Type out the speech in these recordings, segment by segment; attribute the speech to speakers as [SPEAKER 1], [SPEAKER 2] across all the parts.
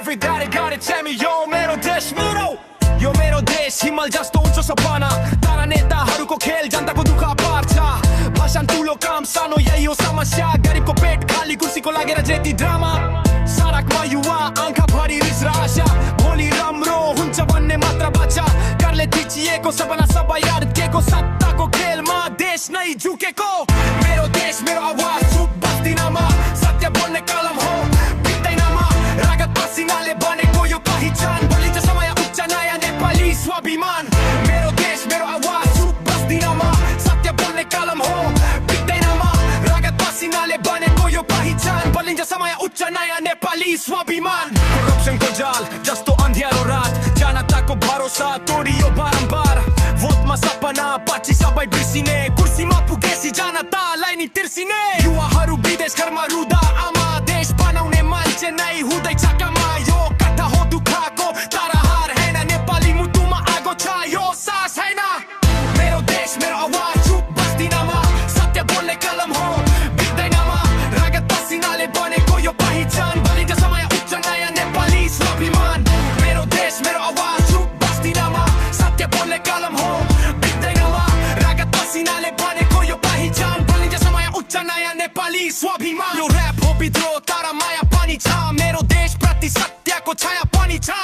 [SPEAKER 1] विद्यारे गाडे छ्यामी यो मेरो देश यो मेरो देश हिमाल जस्तो उच्च सपना तारा नेताहरूको खेल जनताको दुःख पार्छ भाषण ठुलो काम सानो यही हो समस्या गरिबको पेट खाली कुर्सीको लागेर जेती ड्रामा सडकमा युवा आँखा भरि रिस र आशा भोलि राम्रो हुन्छ भन्ने मात्र बाचा करले थिचिएको सपना सबै अड्केको सत्ताको खेलमा देश नै झुकेको मेरो देश मेरो आवाज चुप बस्दिनमा सत्य बोल्ने कलम हो बित्दैनमा रगत पसिनाले बनेको यो पहिचान बलिन्छ समय उच्च नयाँ नेपाली स्वाभिमान मेरो देश मेरो आवाज चुप बस्दिनमा सत्य बोल्ने कलम हो बित्दैनमा रगत पसिनाले बनेको यो पहिचान बलिन्छ समय उच्च नयाँ नेपाली स्वाभिमान करप्सनको जाल जस्तो अन्ध्यारो रात जनताको भरोसा तोडियो बारम्बार भोटमा सपना पछि सबै बिर्सिने कुर्सीमा पुगेसी जनतालाई नि तिर्सिने युवाहरू विदेश घरमा रुदा आमा देश बनाउने मान्छे नै हुँदैछ कमायो कथा हो दुःखको तर हार हैन नेपाली मुटुमा आगो छ यो सास हैन मेरो देश मेरो आवाज चुप बस्दिनमा सत्य बोल्ने कलम हो बित्दैनमा रगत पसिनाले बनेको यो पहिचान बलिन्छ समय उच्च नयाँ नेपाली स्वाभिमान मेरो देश मेरो आवाज चुप बस्दिनमा सत्य बोल्ने कलम हो बित्दैनमा रगत पसिनाले बनेको यो पहिचान बलिन्छ समय उच्च नयाँ नेपाली स्वाभिमान यो र्याप हो विद्रोह तर माया पनि छ मेरो देश प्रति सत्यको छाया पनि छ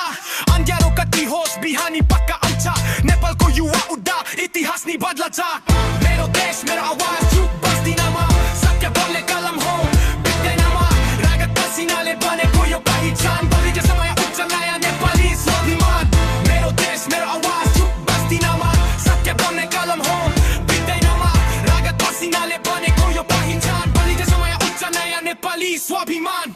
[SPEAKER 1] अन्ध्यारो कति होस् बिहानी पक्का आउँछ नेपालको युवा उड्दा इतिहास नि बदल्छ मेरो देश मेरो आवाज चुप बस्दिनमा सत्य बोल्ने कलम हो बित्दैनमा रगत पसिनाले बनेको यो पहिचान बलिन्छ समय उच्च नयाँ नेपाली स्वाभिमान मेरो देश मेरो आवाज चुप बस्दिनमा सत्य बोल्ने कलम हो बित्दैनमा रगत पसिनाले बनेको यो पहिचान बलिन्छ समय उच्च नयाँ नेपाली स्वाभिमान